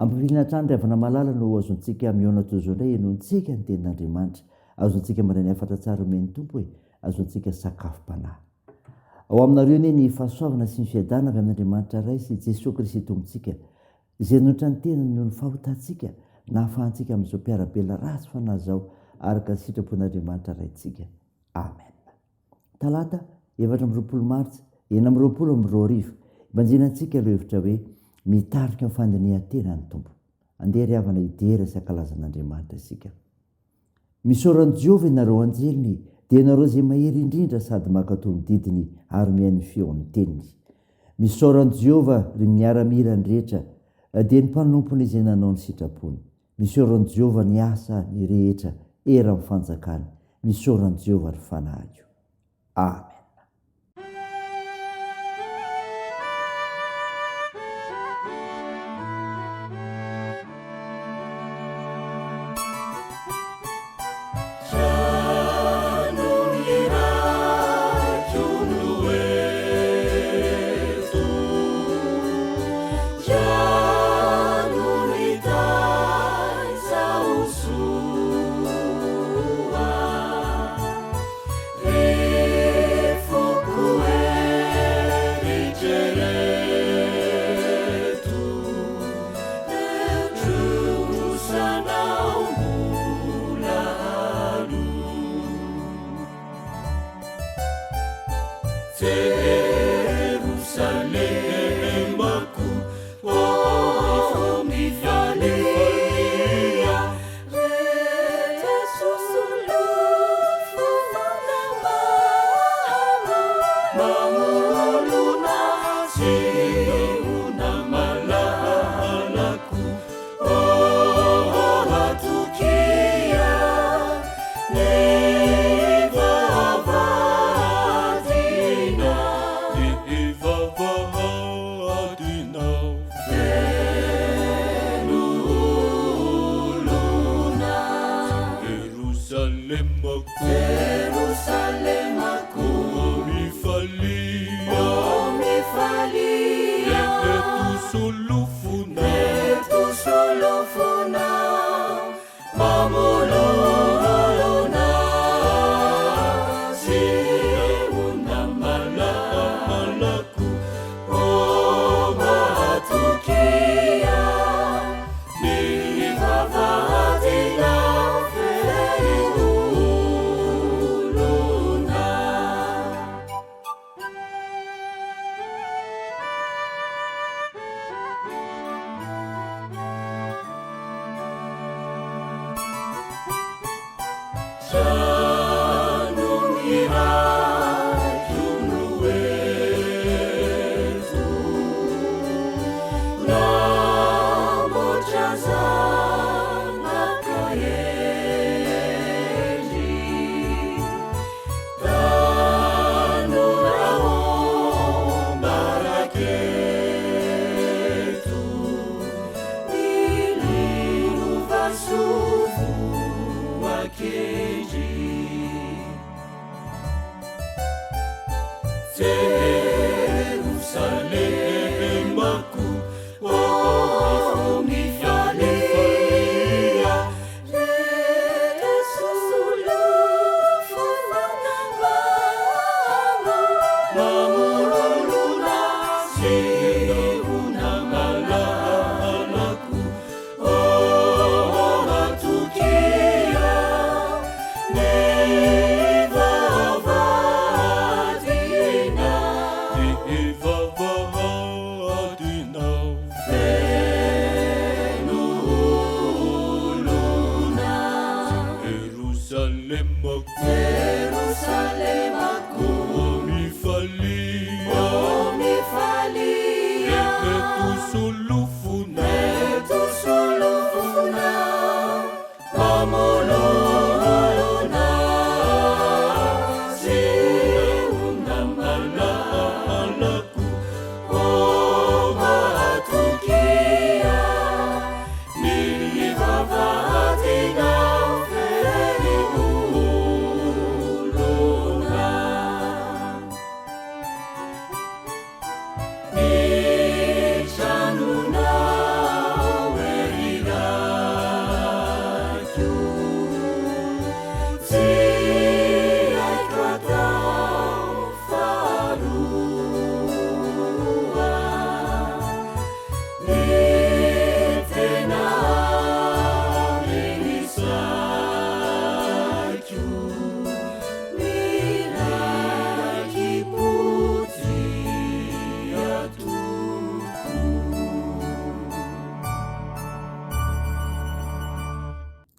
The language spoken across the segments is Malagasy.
ampiviliana trany riavana malala no azontsika miona tozondray enontsika ny tenin'andriamanitra azontsika mandrany afatra tsara meny tompo hoe azontsika sakafo-panahy ao aminareo ne ny fahasoavana sy ny fiadana avy amin'andriamanitra ray sy Jesosy Kristy tompontsika izay notra ny tena no ny fahotantsika na hafahantsika amin'izao mpiarabelona rasy fanahy zao araka ny sitrapon'andriamanitra raintsika amen. Talata 4 Martsa 2020 ibanjinantsika ireo hevitra hoe mitarika ny fandinihan-tena ny tompo. Andeha ry havana idera sy ankalazan'andriamanitra isika. Misaoran'i Jehova ianareo anjeliny dia ianareo izay mahery indrindra sady mankatoy ny didiny ary mihaino ny feon'ny teniny. Misaoran'i Jehova ry miaramila ny rehetra dia ny mpanompony izay nanao ny sitrapony. Misaoran'i Jehova ny asa ny rehetra era amin'ny fanjakany. Misaoran'i Jehova ry fanahiko. Amen.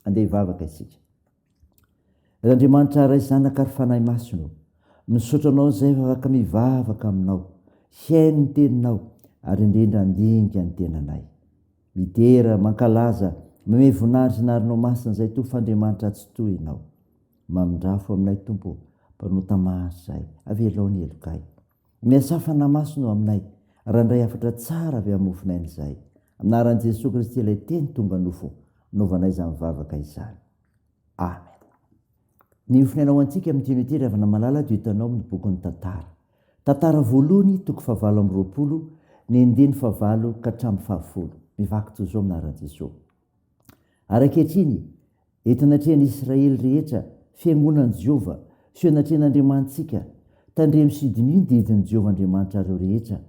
andeha hivavaka isika. Andriamanitra ray zanaka ary fanahy masino, misaotra anao zay afaka mivavaka aminao, hiaino ny teninao ary indrindra andinga ny tenanay. Midera mankalaza mame voninahitra narinao masina zay tofandriamanitra tsy tohinao. Mamindrafo aminay Tompo, mpanota maso zay, avelao ny elokay. Miasa fanahy masino aminay, randray afatra tsara avy amofinainy zay. Aminaran'i Jesosy Kristy ilay teny tonga nofo, novanay izany mivavaka izany. Amen. Ny finainao antsika amin'ity noity ravana malala dia hitanao amin'ny bokin'ny tantara. Tantara voalohany 7:20, ny 9:9 ka hatramin'ny 10. Mivaky toy izao aminaran'i Jesosy. Ary ankehitriny, entinatrehan'ny Israely rehetra fiangonan'i Jehova, sy enatrehan'Andriamantsika, tandremo sidiny didin'i Jehova Andriamanitra reo rehetra,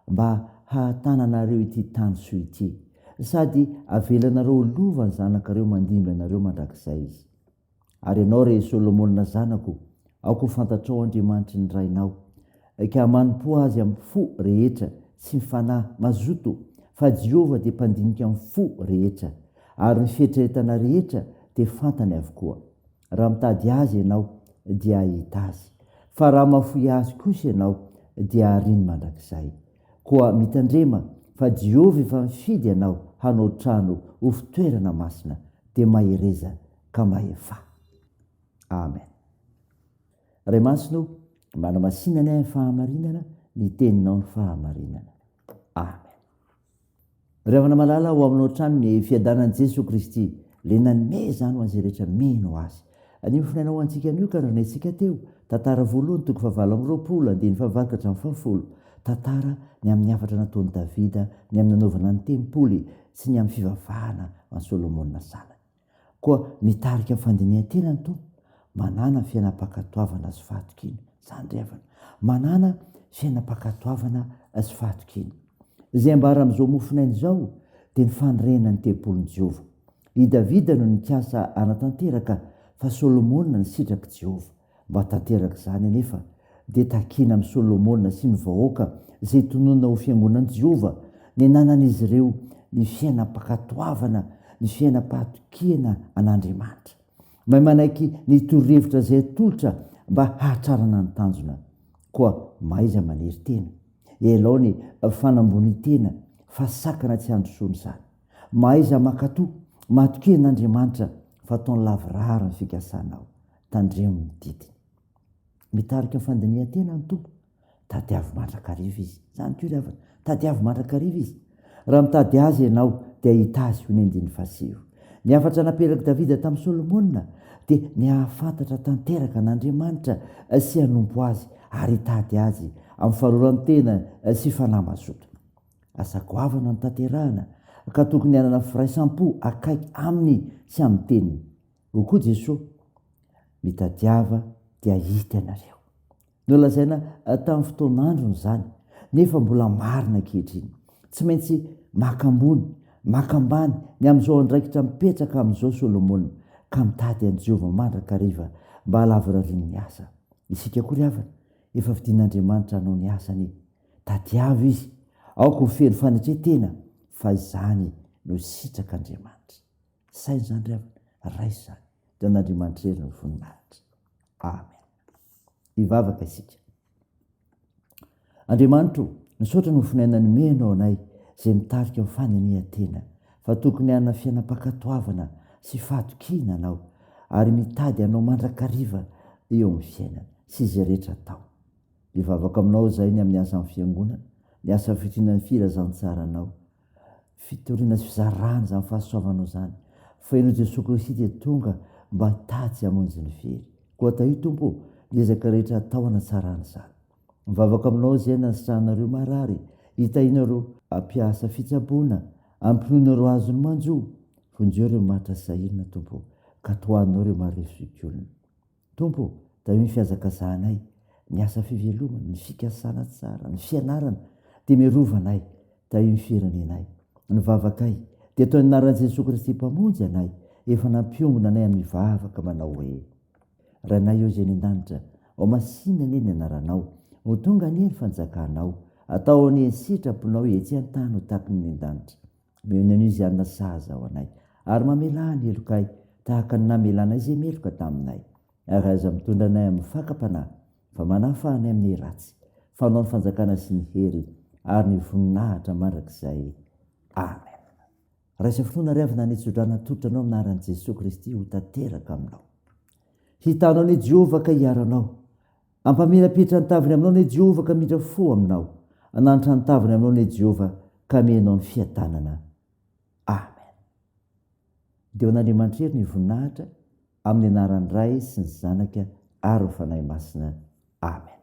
mba hahatananareo ity tany soa ity, sady avelanareo lova ny zanakareo mandimby anareo mandrakizay izy. Ary ianao re Solomona zanako, aoko fantatrao Andriamanitra ny rainao, ka manompo azy amin'ny fo rehetra sy mifanahy mazoto, fa Jehova dia mpandinika amin'ny fo rehetra, ary ny fieritreretana rehetra dia fantany avokoa. Raha mitady azy ianao dia ahita azy, fa raha mafoy azy kosa ianao dia ariny mandrakizay. Koa mitandrema fa Jehova efa mifidy ianao hanao trano ho fitoerana masina, dia mahereza ka mahefa. Amen. Ray masino, manamasinana ny fahamarinana, ny teninao ny fahamarinana. Amen. Ravana malala ho aminao trano ny fiadanan'i Jesosy Kristy, le nanome zany ho an'izay rehetra mino azy. Anio finainao antsika anio ka ranaitsika teo, tantara voalohany 7:20, 9:9 ka hatramin'ny 10. Tantara ny amin'ny hafatra nataon'i Davida, ny amin'ny nanaovana ny tempoly sy ny amin'ny fivavahana an'i Solomona zanany. Koa mitarika fandinihan-tena ny Tompo, manana fiainam-pakatoavana sy fahatokina. Zany revana, manana fiainam-pakatoavana sy fahatokina. Izay ambara amin'izao mofinainy izao dia ny fanorenan'ny tempolin'i Jehova. I Davida no nikasa anatanteraka, fa Solomona ny sitraky Jehova. Mba tanteraka izany anefa dia takina amin'ny Solomona sy ny vahoaka izay tonona ho fiangonan'i Jehova, ny nanan'izy ireo ny fiainam-pakatoavana, ny fiainam-pahatokina an'Andriamanitra. Mahay manaiky ny torohevitra izay atolotra mba hahatrarana ny tanjona. Koa maiza maniry tena, elao ny fanambony tena, fa sakana tsy androsony izany. Maiza makatoa, mahatokina an'Andriamanitra, fa ataony lavirara ny fikasanao, tandremo ny didiny. Mitarika ny fandinihan-tena ny Tompo, tadiavy mandrakariva izy. Zany koa ravana, tadiavy mandrakariva izy. Raha mitady azy ianao dia ahita azy ho ny 9:10. Ny afatra napetraka Davida tamin'ny Solomona dia ny hahafantatra tanteraka n'Andriamanitra sy hanompo azy, ary hitady azy amin'ny faharoran'ny tena sy fanahy mazoto. Asa goavana no tanterahana, ka tokony hanana firaisampo akaiky aminy sy amin'ny teniny. Ho koa Jesosy, mitadiava dia hita ianareo. Nolazaina tamin'ny fotoan'androny izany, nefa mbola marina ankehitriny. Tsy maintsy makambony, makambany ny amin'izao andraikitra mipetraka amin'izao Solomona, ka mitady an'i Jehova mandrakariva mba halavirariany ny asa. Isika koa ry havana, efa vidian'Andriamanitra hanao ny asany, tadiava izy, aoka ho feno fanetretena, fa izany no sitrak'Andriamanitra. Sainy izany ry havana, raisy izany, dia an'Andriamanitra ery ny voninahitra. Amen. Hivavaka isika. Andriamanitro, misaotra ny finainany menao anay izay mitarika amin'ny faninihan-tena, fa tokony hanana fiainam-pakatoavana sy fahatokina anao, ary mitady anao mandrakariva eo amin'ny fiainana sy izay rehetra atao. Mivavaka aminao izay ny amin'ny asan'ny fiangonana, ny asa fitoriana ny filazantsara fitoriana sy fizarana izany fahasoavanao izany. Fa ianao Jesosy Kristy dia tonga mba hitady hamonjy ny very. Koa atao io Tompo, ezaka rehetra atao hanatsarana izany. Mivavaka aminao izay nasitranareo marary, hitahinareo ampiasa fitsaboana, ampinoinareo azony manjo, vonjeo ireo maritra sahirana Tompo, ka tohanao ireo marivozikolona. Tompo, da ny fiazakazanay, ny asa fivelomana, ny fikasana tsara, ny fianarana, dia miarovanay, da io ny firenenay, ny vavakay, dia atao ny anaran'i Jesosy Kristy mpamonjy anay, efa nampiombona anay amin'ny vavaka manao hoe: Ranay eo izay ny an-danitra, ao masinana eny anaranao, ho tonga anie ny fanjakanao, atao anie ny sitraponao etsy an-tany ho taky ny an-danitra. Meo ny anio izy anona sahaza ao anay, ary mamelà ny elokay tahaka ny namelana izay meloka taminay, ary aza mitondra anay amin'ny fakapanahy fa manafahanay amin'ny ratsy, fanao ny fanjakana sy ny hery ary ny voninahitra mandrakizay. Amen. Raisa fotoana riavina nitsodrana totranao amin'ny anaran'i Jesosy Kristy ho tanteraka aminao. Hitanao ny Jehovah ka hiaranao, ampamirapitra ny taviny aminao ny Jehovah ka miditra fo aminao, ananitra ny taviny aminao ny Jehovah ka menao ny fiadanana. Amen. Deo an'Andriamanitra ery ny voninahitra amin'ny anaran'ny Ray sy ny Zanaka ary ny Fanahy Masina. Amen.